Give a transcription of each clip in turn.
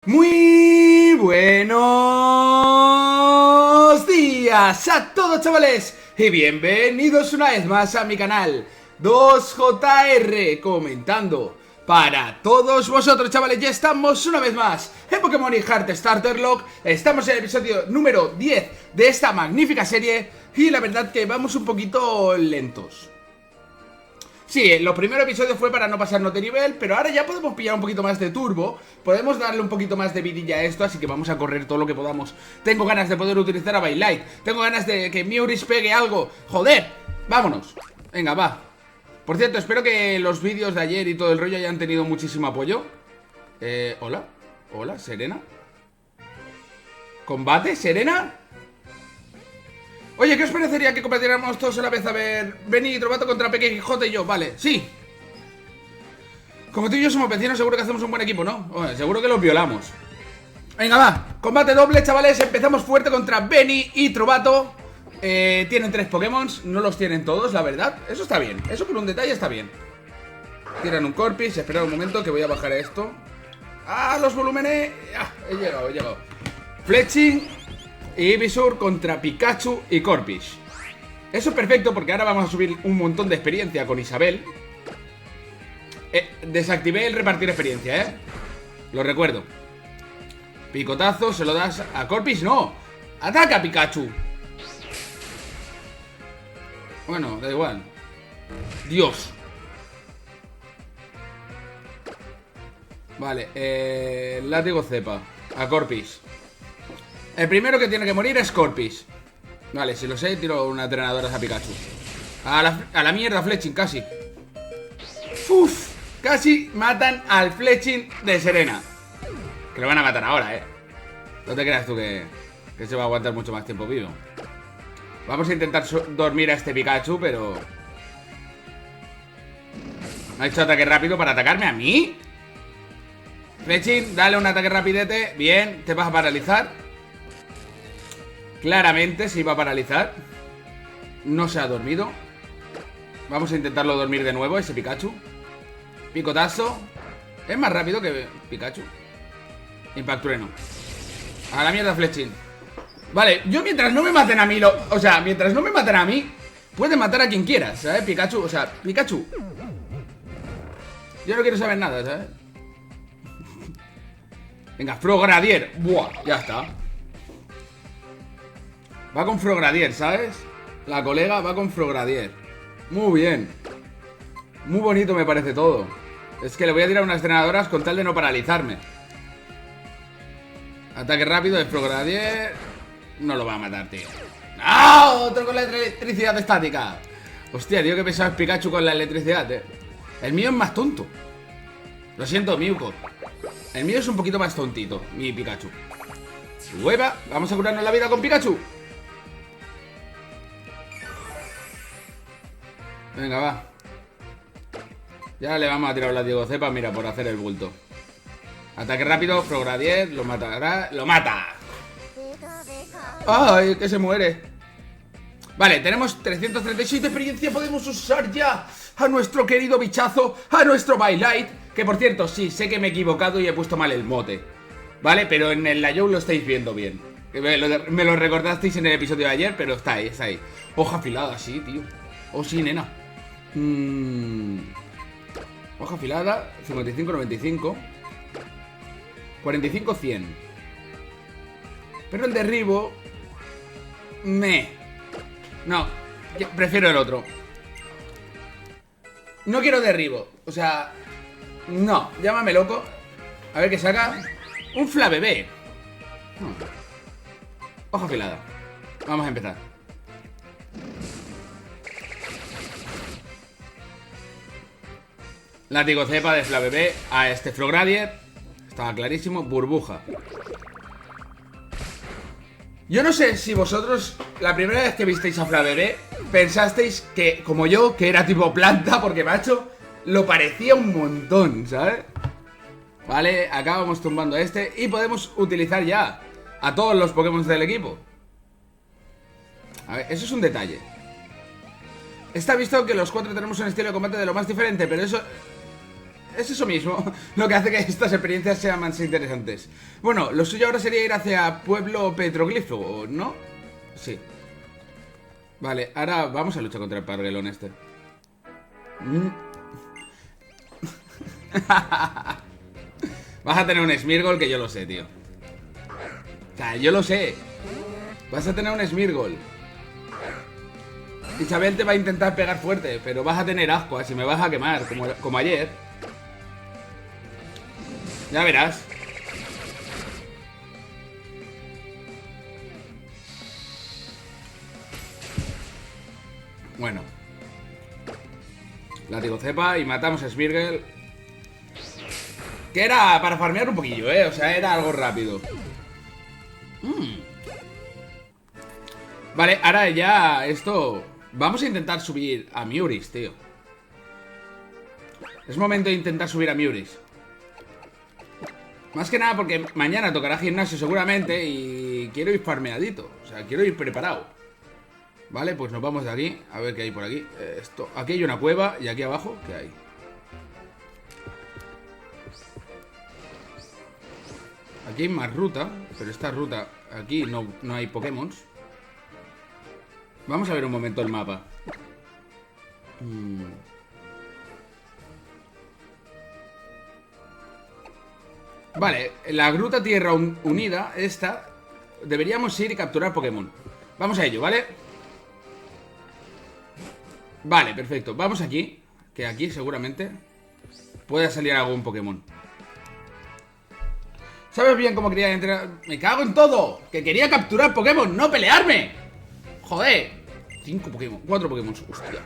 Muy buenos días a todos, chavales, y bienvenidos una vez más a mi canal 2JR comentando para todos vosotros, chavales. Ya estamos una vez más en Pokémon y Heart Starter Lock. Estamos en el episodio número 10 de esta magnífica serie y la verdad que vamos un poquito lentos. Sí, los primeros episodios fue para no pasarnos de nivel, pero ahora ya podemos pillar un poquito más de turbo. Podemos darle un poquito más de vidilla a esto, así que vamos a correr todo lo que podamos. Tengo ganas de poder utilizar a Bylite. Tengo ganas de que Miuris pegue algo. ¡Joder! ¡Vámonos! Venga, va. Por cierto, espero que los vídeos de ayer y todo el rollo hayan tenido muchísimo apoyo. ¿Hola? ¿Hola? ¿Serena? ¿Combate? ¿Serena? Oye, ¿qué os parecería que competiéramos todos a la vez? A ver, Benny y Trovato contra Peque Quijote y yo, vale, sí. Como tú y yo somos vecinos, seguro que hacemos un buen equipo, ¿no? Bueno, seguro que los violamos. Venga, va, combate doble, chavales. Empezamos fuerte contra Benny y Trovato. Tienen 3 Pokémon, no los tienen todos, la verdad. Eso está bien, eso por un detalle está bien. Tiran un Corpis, esperad un momento que voy a bajar esto. ¡Ah, los volúmenes! ¡Ah, he llegado! Fletching y Ivysaur contra Pikachu y Corphish. Eso es perfecto porque ahora vamos a subir un montón de experiencia con Isabel. Desactivé el repartir experiencia, lo recuerdo. Picotazo, se lo das a Corphish. ¡No! ¡Ataca, Pikachu! Bueno, da igual. Dios. Vale, látigo cepa a Corphish. El primero que tiene que morir es Corphish. Vale, si lo sé, tiro unas drenadoras a Pikachu. A la mierda, Fletching, casi. Uf, casi matan al Fletching de Serena. Que lo van a matar ahora, No te creas tú que se va a aguantar mucho más tiempo vivo. Vamos a intentar dormir a este Pikachu, pero... ¿Me ha hecho ataque rápido para atacarme a mí? Fletching, dale un ataque rapidete. Bien, te vas a paralizar. Claramente se iba a paralizar. No se ha dormido. Vamos a intentarlo dormir de nuevo, ese Pikachu. Picotazo. Es más rápido que Pikachu. Impactrueno. A la mierda, Fletching. Vale, yo mientras no me maten a mí O sea, mientras no me maten a mí, pueden matar a quien quieras, ¿sabes? Pikachu, o sea, Pikachu. Yo no quiero saber nada, ¿sabes? Venga, Frogradier. Buah, ya está. Va con Frogradier, ¿sabes? La colega va con Frogradier. Muy bien. Muy bonito me parece todo. Es que le voy a tirar unas drenadoras con tal de no paralizarme. Ataque rápido de Frogradier. No lo va a matar, tío. ¡Ah! Otro con la electricidad estática. Hostia, tío, que pesado es Pikachu con la electricidad, El mío es más tonto. Lo siento, Mewco. El mío es un poquito más tontito, mi Pikachu. ¡Hueva! Vamos a curarnos la vida con Pikachu. Venga, va. Ya le vamos a tirar la Diego Cepa, mira, por hacer el bulto. Ataque rápido, Frogradier, lo matará. ¡Lo mata! ¡Ay, que se muere! Vale, tenemos 336 de experiencia. Podemos usar ya a nuestro querido bichazo, a nuestro Bylite. Que por cierto, sí, sé que me he equivocado y he puesto mal el mote, ¿vale? Pero en el Layout lo estáis viendo bien. Me lo recordasteis en el episodio de ayer, pero está ahí, está ahí. Hoja afilada, sí, tío. Oh, sí, nena. Hoja afilada, 55-95. 45-100. Pero el derribo... No, prefiero el otro. No quiero derribo. O sea... No, llámame loco. A ver qué saca. Un Flabébé. Hoja afilada. Vamos a empezar. Látigo cepa de Flabébé a este Frogradier. Estaba clarísimo. Burbuja. Yo no sé si vosotros, la primera vez que visteis a Flabébé, pensasteis que, como yo, que era tipo planta, porque macho, lo parecía un montón, ¿sabes? Vale, acá vamos tumbando a este y podemos utilizar ya a todos los Pokémon del equipo. A ver, eso es un detalle. Está visto que los 4 tenemos un estilo de combate de lo más diferente, pero eso es eso mismo lo que hace que estas experiencias sean más interesantes. Bueno, lo suyo ahora sería ir hacia Pueblo Petroglifo, ¿no? Sí. Vale, ahora vamos a luchar contra el parguelón este. Vas a tener un Smeargle que yo lo sé, tío. O sea, yo lo sé. Vas a tener un Smeargle. Isabel te va a intentar pegar fuerte, pero vas a tener asco, así me vas a quemar, como ayer. Ya verás. Bueno. Látigo cepa y matamos a Smeargle. Que era para farmear un poquillo, o sea, era algo rápido. Vale, ahora ya esto... Vamos a intentar subir a Miuris, tío. Es momento de intentar subir a Miuris. Más que nada porque mañana tocará gimnasio seguramente y quiero ir farmeadito. O sea, quiero ir preparado. Vale, pues nos vamos de aquí. A ver qué hay por aquí. Aquí hay una cueva y aquí abajo, ¿qué hay? Aquí hay más ruta, pero esta ruta aquí no hay Pokémon. Vamos a ver un momento el mapa. Vale, la Gruta Tierra Unida, esta, deberíamos ir y capturar Pokémon. Vamos a ello, ¿vale? Vale, perfecto. Vamos aquí, que aquí seguramente pueda salir algún Pokémon. ¿Sabes bien cómo quería entrenar? ¡Me cago en todo! ¡Que quería capturar Pokémon, no pelearme! ¡Joder! 5 Pokémon, 4 Pokémon, hostia.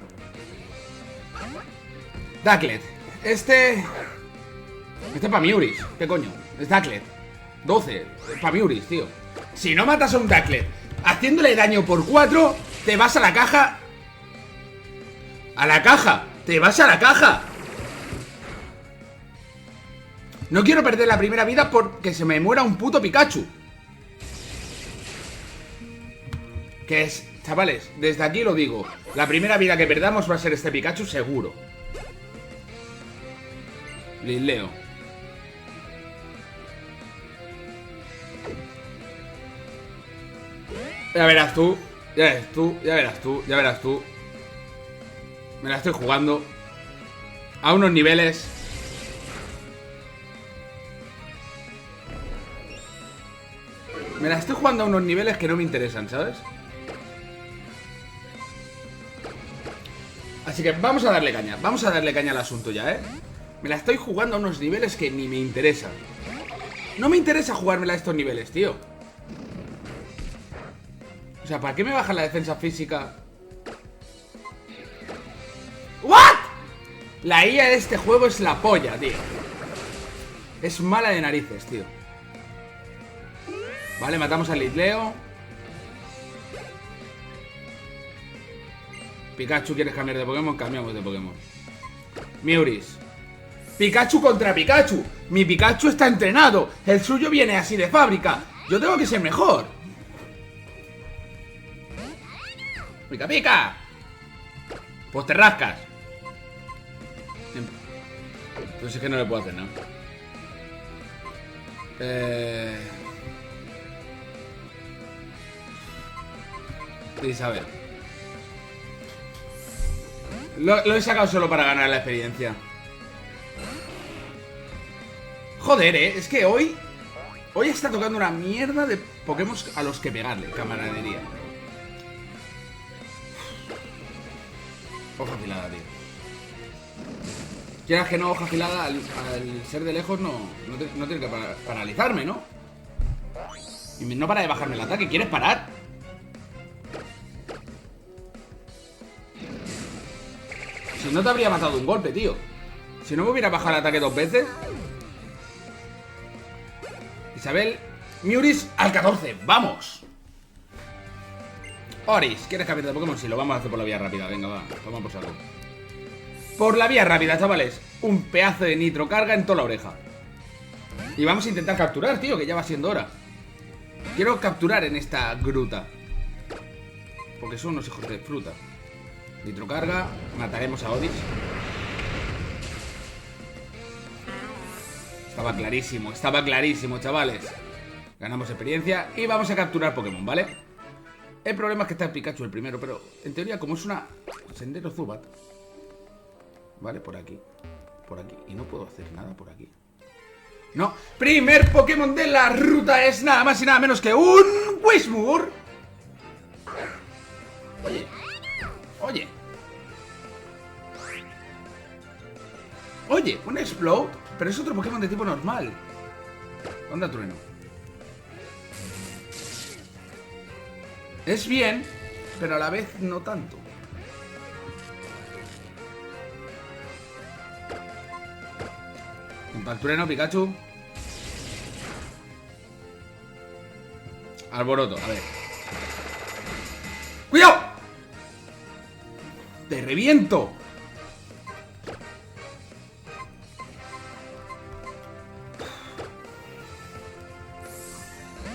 Ducklet. Este es para Miuris, ¿qué coño? Es Ducklet. 12, para Miuris, tío. Si no matas a un Ducklet haciéndole daño por 4, te vas a la caja. ¡A la caja! ¡Te vas a la caja! No quiero perder la primera vida porque se me muera un puto Pikachu. Que es... Chavales, desde aquí lo digo. La primera vida que perdamos va a ser este Pikachu seguro. Litleo. Ya verás tú. Ya verás tú. Ya verás tú. Ya verás tú. Me la estoy jugando a unos niveles. Me la estoy jugando a unos niveles que no me interesan, ¿sabes? Así que vamos a darle caña. Vamos a darle caña al asunto ya, ¿eh? Me la estoy jugando a unos niveles que ni me interesan. No me interesa jugármela a estos niveles, tío. O sea, ¿para qué me baja la defensa física? ¿What? La IA de este juego es la polla, tío. Es mala de narices, tío. Vale, matamos al Litleo. Pikachu, ¿quieres cambiar de Pokémon? Cambiamos de Pokémon. Miuris. Pikachu contra Pikachu. Mi Pikachu está entrenado. El suyo viene así de fábrica. Yo tengo que ser mejor. ¡Pica, pica! Pues te rascas. Pues es que no le puedo hacer nada. Isabel. Lo he sacado solo para ganar la experiencia. Joder, es que hoy está tocando una mierda de Pokémon a los que pegarle, camaradería. Hoja afilada, tío. Quieras que no, hoja afilada al ser de lejos no tiene que paralizarme, ¿no? Y no para de bajarme el ataque. ¿Quieres parar? Si no te habría matado un golpe, tío. Si no me hubiera bajado el ataque 2 veces. Isabel. Miuris al 14, ¡vamos! Oris, ¿quieres cambiar de Pokémon? Sí, lo vamos a hacer por la vía rápida. Venga, va, toma por saco. Por la vía rápida, chavales. Un pedazo de nitro carga en toda la oreja. Y vamos a intentar capturar, tío, que ya va siendo hora. Quiero capturar en esta gruta, porque son unos hijos de fruta. Nitro carga, mataremos a Odis. estaba clarísimo, chavales. Ganamos experiencia y vamos a capturar Pokémon, ¿vale? El problema es que está el Pikachu el primero, pero en teoría como es una sendero Zubat, vale, por aquí, y no puedo hacer nada por aquí. No, primer Pokémon de la ruta es nada más y nada menos que un Whismur. Oye, un Explode, pero es otro Pokémon de tipo normal. Onda Trueno. Es bien, pero a la vez no tanto. Junto al Trueno, Pikachu. Alboroto, a ver. ¡Cuidado! ¡Te reviento!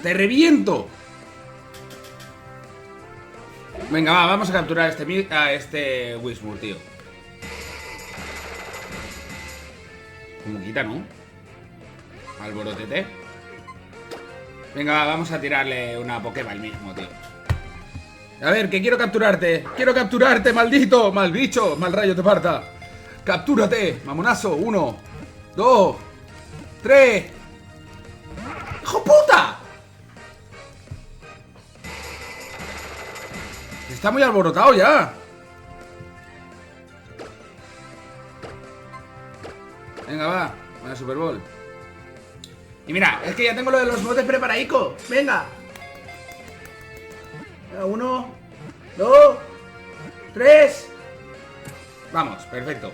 ¡Te reviento! Venga, va, vamos a capturar a este Whismur, tío. Como quita, ¿no? Alborotete. Venga, va, vamos a tirarle una Pokéball mismo, tío. A ver, que quiero capturarte. Quiero capturarte, maldito. Mal bicho, mal rayo te parta. Captúrate, mamonazo. 1, 2, 3. ¡Hijo puta! Está muy alborotado ya. Venga, va. Buena Super Bowl. Y mira, es que ya tengo lo de los motes preparadico. Venga. 1, 2, 3. Vamos, perfecto.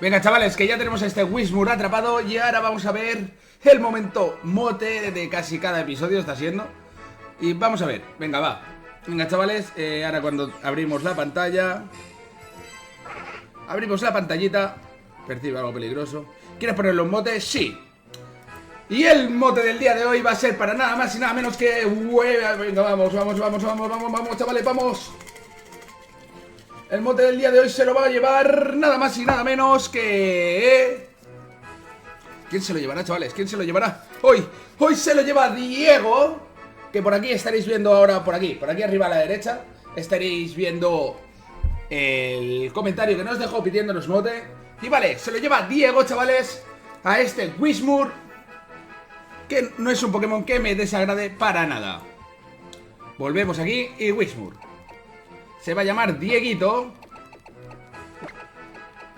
Venga, chavales, que ya tenemos a este Whismur atrapado. Y ahora vamos a ver el momento mote de casi cada episodio. Está siendo. Y vamos a ver, venga, va. Venga, chavales, ahora cuando abrimos la pantalla. Abrimos la pantallita. Percibe algo peligroso. ¿Quieres poner los motes? Sí. Y el mote del día de hoy va a ser para nada más y nada menos que... Venga, vamos, chavales, vamos. El mote del día de hoy se lo va a llevar nada más y nada menos que... ¿Quién se lo llevará, chavales? ¿Quién se lo llevará? Hoy se lo lleva Diego, que por aquí estaréis viendo ahora, por aquí arriba a la derecha, estaréis viendo el comentario que nos dejó pidiéndonos mote. Y vale, se lo lleva Diego, chavales, a este Whismur, que no es un Pokémon que me desagrade para nada. Volvemos aquí y Whismur se va a llamar Dieguito.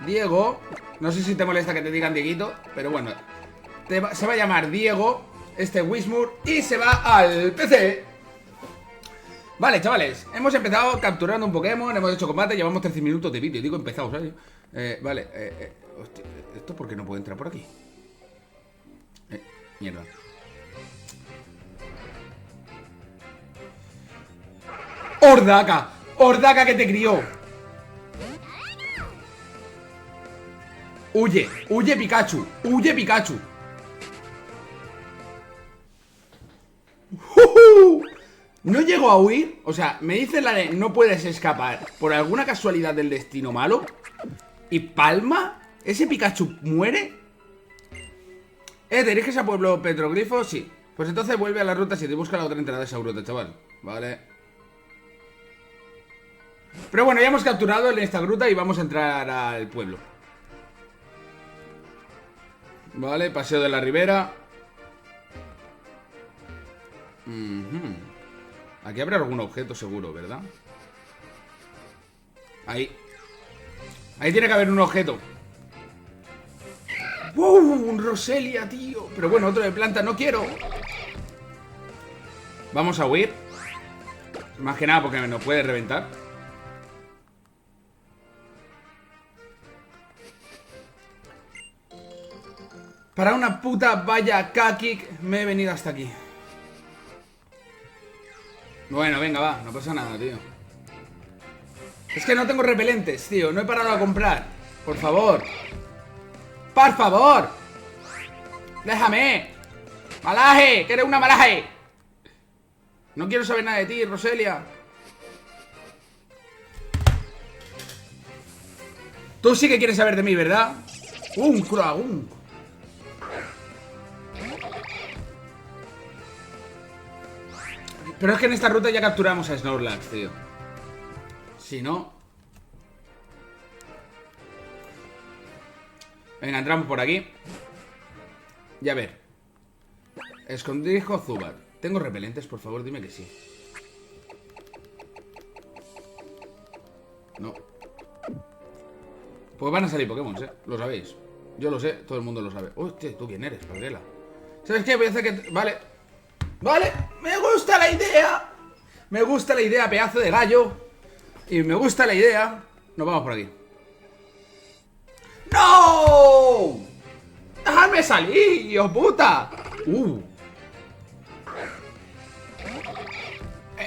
Diego, no sé si te molesta que te digan Dieguito, pero bueno, se va a llamar Diego, este Whismur, y se va al PC. Vale, chavales, hemos empezado capturando un Pokémon, hemos hecho combate, llevamos 13 minutos de vídeo, digo empezado, ¿sabes? Hostia, ¿esto por qué no puedo entrar por aquí? Mierda. ¡Ordaka! ¡Ordaka que te crió! ¡Huye! ¡Huye, Pikachu! ¡Huye, Pikachu! No llego a huir. O sea, me dice la de no puedes escapar por alguna casualidad del destino malo. ¿Y palma? ¿Ese Pikachu muere? ¿Te diriges a Pueblo Petroglifo? Sí. Pues entonces vuelve a la ruta 7 y busca la otra entrada de Saurote, chaval. Vale. Pero bueno, ya hemos capturado en esta gruta y vamos a entrar al pueblo. Vale, Paseo de la Ribera. Aquí habrá algún objeto seguro, ¿verdad? Ahí tiene que haber un objeto. ¡Wow! Un Roselia, tío. Pero bueno, otro de planta, no quiero. Vamos a huir. Más que nada porque nos puede reventar. Para una puta valla K-Kick me he venido hasta aquí. Bueno, venga, va, no pasa nada, tío. Es que no tengo repelentes, tío. No he parado a comprar. Por favor. ¡Por favor! ¡Déjame! ¡Malaje! ¡Que eres una malaje! No quiero saber nada de ti, Roselia. Tú sí que quieres saber de mí, ¿verdad? Un Croagunk. Pero es que en esta ruta ya capturamos a Snorlax, tío. Si no... Venga, entramos por aquí. Y a ver. Escondrijo Zubat. ¿Tengo repelentes? Por favor, dime que sí. No. Pues van a salir Pokémon, lo sabéis. Yo lo sé, todo el mundo lo sabe. Hostia, ¿tú quién eres, Padrela? ¿Sabes qué? Voy a hacer que... Vale. Vale, me gusta la idea. Me gusta la idea, pedazo de gallo. Y me gusta la idea. Nos vamos por aquí. ¡No! ¡Déjame salir, hijo puta!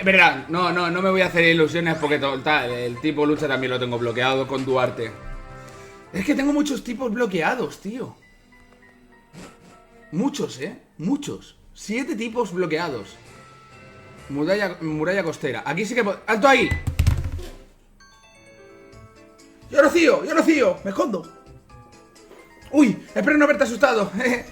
Verdad, no me voy a hacer ilusiones porque total, el tipo lucha también lo tengo bloqueado con Duarte. Es que tengo muchos tipos bloqueados, tío. Muchos, muchos. 7 tipos bloqueados. Muralla costera. Aquí sí que... ¡Alto ahí! ¡Yo Rocío! ¡Me escondo! ¡Uy! Espero no haberte asustado.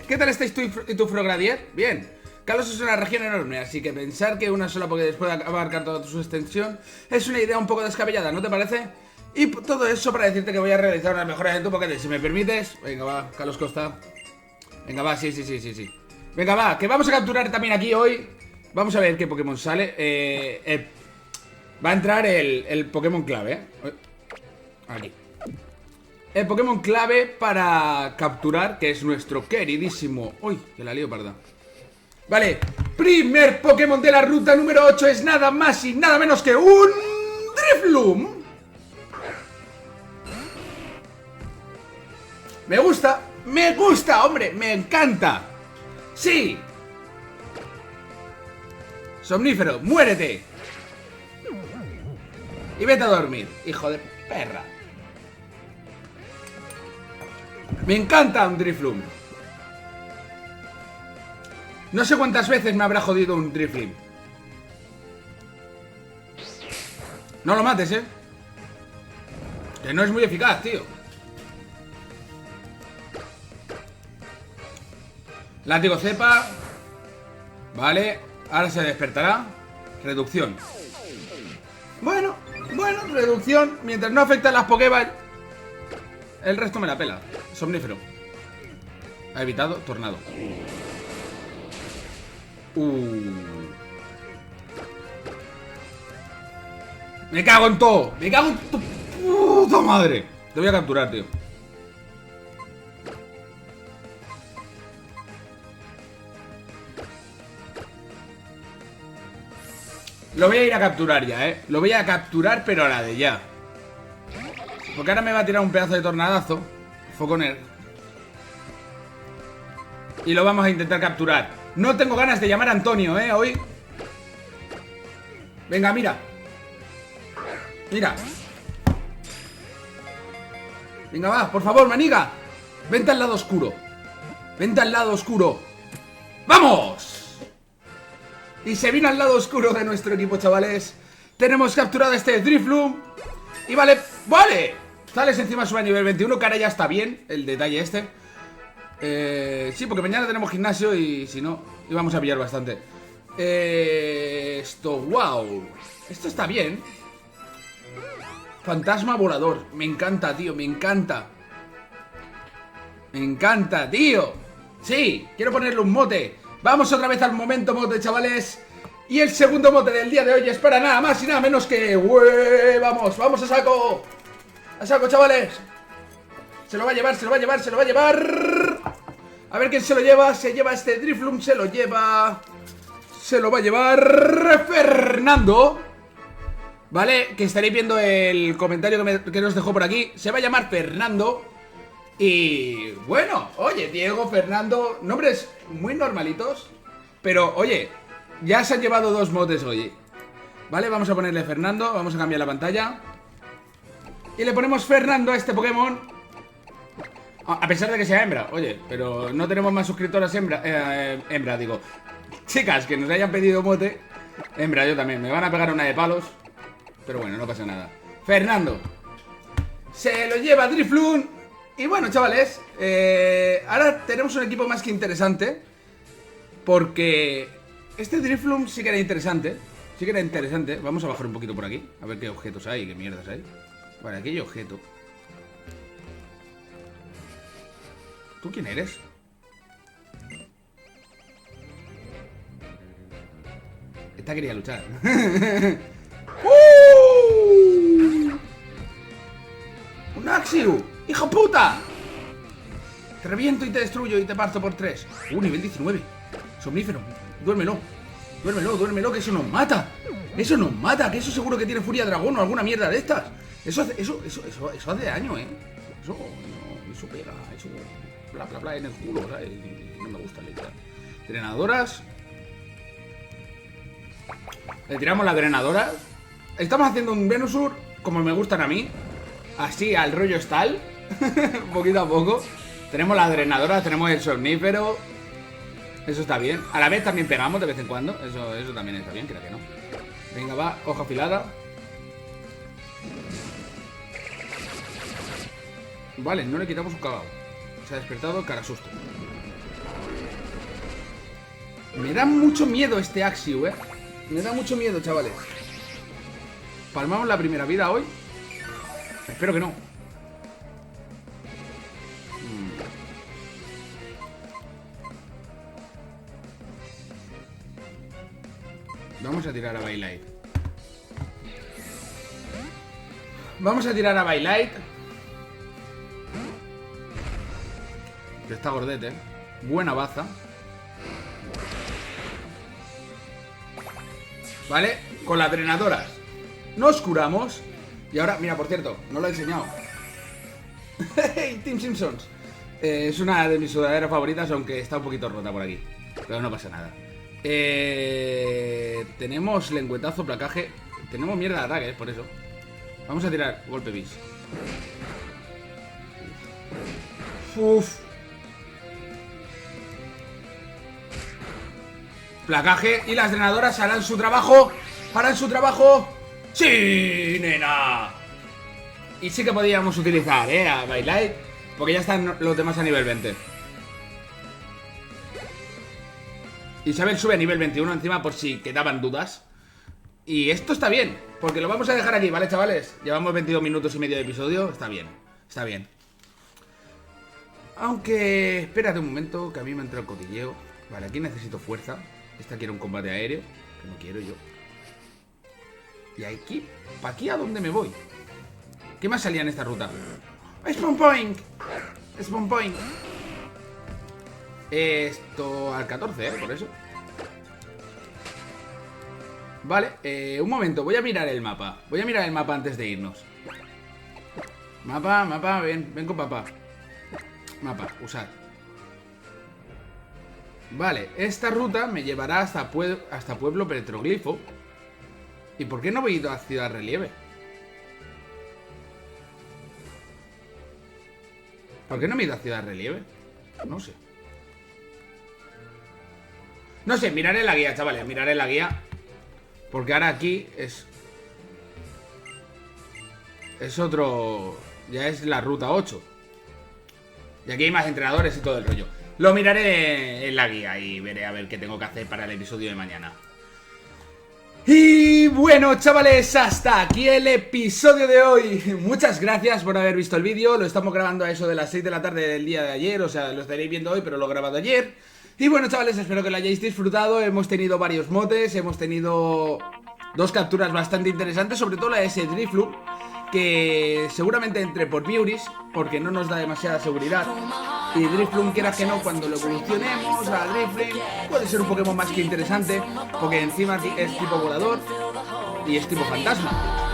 ¿Qué tal estáis tú y tu Frogradier? Bien. Kalos es una región enorme, así que pensar que una sola Pokédex pueda abarcar toda su extensión es una idea un poco descabellada, ¿no te parece? Y todo eso para decirte que voy a realizar unas mejoras en tu Pokédex, si me permites. Venga, va, Kalos Costa. Venga, va, sí. Venga, va, que vamos a capturar también aquí hoy. Vamos a ver qué Pokémon sale. Va a entrar el Pokémon clave, Aquí. El Pokémon clave para capturar, que es nuestro queridísimo... Uy, que la lío parda. Vale, primer Pokémon de la ruta número 8 es nada más y nada menos que un... Drifloom. Me gusta, hombre, me encanta. Sí. Somnífero, muérete. Y vete a dormir, hijo de perra. Me encanta un Drifloom. No sé cuántas veces me habrá jodido un Drifloom. No lo mates, que no es muy eficaz, tío. Látigo cepa. Vale, ahora se despertará. Reducción. Bueno, reducción. Mientras no afecta a las Pokéballs, el resto me la pela. Somnífero. Ha evitado tornado. Me cago en todo. Me cago en tu puta madre. Te voy a capturar, tío. Lo voy a ir a capturar ya, Lo voy a capturar, pero a la de ya. Porque ahora me va a tirar un pedazo de tornadazo. Foconer. Y lo vamos a intentar capturar. No tengo ganas de llamar a Antonio, hoy. Venga, mira. Mira. Venga, va, por favor, maniga. Vente al lado oscuro. Vente al lado oscuro. ¡Vamos! Y se viene al lado oscuro de nuestro equipo, chavales. Tenemos capturado este Drifloom. Y vale. Sales encima sube a nivel 21, que ahora ya está bien el detalle este. Sí, porque mañana tenemos gimnasio y si no, íbamos a pillar bastante. Wow. Esto está bien. Fantasma volador. Me encanta, tío, me encanta. Me encanta, tío. Sí, quiero ponerle un mote. Vamos otra vez al momento mote, chavales. Y el segundo mote del día de hoy es para nada más y nada menos que... Vamos a saco. A saco, chavales. Se lo va a llevar. A ver quién se lo lleva. Se lleva este Drifloom, se lo va a llevar Fernando. Vale, que estaréis viendo el comentario que nos dejó por aquí. Se va a llamar Fernando. Y bueno, oye, Diego, Fernando, nombres muy normalitos. Pero oye, ya se han llevado 2 motes hoy. Vale, vamos a ponerle Fernando. Vamos a cambiar la pantalla y le ponemos Fernando a este Pokémon. A pesar de que sea hembra, oye, pero no tenemos más suscriptoras hembra, digo. Chicas que nos hayan pedido mote. Hembra, yo también, me van a pegar una de palos. Pero bueno, no pasa nada. Fernando se lo lleva Drifloom. Y bueno, chavales, ahora tenemos un equipo más que interesante. Porque este Drifloom sí que era interesante. Sí que era interesante. Vamos a bajar un poquito por aquí. A ver qué objetos hay, qué mierdas hay. Vale, aquí hay objeto. ¿Tú quién eres? Esta quería luchar. ¡Un Axiu! ¡Hijo puta! Te reviento y te destruyo y te parto por 3. Nivel 19. Somnífero. Duérmelo. Duérmelo, duérmelo, que eso nos mata. Eso nos mata, que eso seguro que tiene furia dragón o alguna mierda de estas. Eso hace daño, Eso pega, eso bla bla bla en el culo, ¿sabes? No me gusta, literal. Drenadoras. Le tiramos las drenadoras. Estamos haciendo un Venusaur como me gustan a mí. Así, al rollo Stal. Poquito a poco. Tenemos las drenadoras, tenemos el somnífero. Eso está bien. A la vez también pegamos de vez en cuando. Eso también está bien, creo que no. Venga, va, hoja afilada. Vale, no le quitamos un cagado. Se ha despertado, cara susto. Me da mucho miedo este Axiu, Me da mucho miedo, chavales. ¿Palmamos la primera vida hoy? Espero que no. Vamos a tirar a Bylite. Vamos a tirar a Bylite. Que está gordete. Buena baza. Vale, con las drenadoras nos curamos. Y ahora, mira, por cierto, no lo he enseñado. Team Simpsons. Es una de mis sudaderas favoritas, aunque está un poquito rota por aquí. Pero no pasa nada. Tenemos lengüetazo, placaje. Tenemos mierda de ataque, por eso. Vamos a tirar golpe bis. Uf. Placaje. Y las drenadoras harán su trabajo. Harán su trabajo. ¡Sí, nena! Y sí que podíamos utilizar, a Bylite, porque ya están los demás a nivel 20. Isabel sube a nivel 21 encima por si quedaban dudas. Y esto está bien, porque lo vamos a dejar aquí, ¿vale, chavales? Llevamos 22 minutos y medio de episodio. Está bien, está bien. Aunque, espérate un momento, que a mí me entra el cotilleo. Vale, aquí necesito fuerza. Esta quiere un combate aéreo, que no quiero yo. Y aquí, ¿para aquí a dónde me voy? ¿Qué más salía en esta ruta? Spawn Point. Spawn Point. Esto al 14, por eso. Vale, un momento, voy a mirar el mapa. Voy a mirar el mapa antes de irnos. Mapa, ven con papá. Mapa, usar. Vale, esta ruta me llevará hasta Pueblo Petroglifo. ¿Y por qué no he ido a Ciudad Relieve? ¿Por qué no me he ido a Ciudad Relieve? No sé. No sé, miraré la guía, chavales, miraré la guía. Porque ahora aquí es otro... Ya es la ruta 8. Y aquí hay más entrenadores y todo el rollo. Lo miraré en la guía y veré a ver qué tengo que hacer para el episodio de mañana. Y bueno, chavales, hasta aquí el episodio de hoy. Muchas gracias por haber visto el vídeo. Lo estamos grabando a eso de las 6 de la tarde del día de ayer. O sea, lo estaréis viendo hoy, pero lo he grabado ayer. Y bueno, chavales, espero que lo hayáis disfrutado. Hemos tenido varios motes. Hemos tenido 2 capturas bastante interesantes. Sobre todo la de ese Drifloon, que seguramente entre por Biuris, porque no nos da demasiada seguridad. Y Drifloon, quieras que no, cuando lo evolucionemos a Drifloon, puede ser un Pokémon más que interesante, porque encima es tipo volador y es tipo fantasma.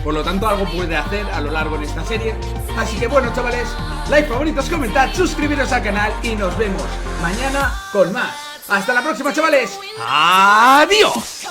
Por lo tanto, algo puede hacer a lo largo de esta serie. Así que bueno, chavales, like, favoritos, comentad, suscribiros al canal y nos vemos mañana con más. Hasta la próxima, chavales. ¡Adiós!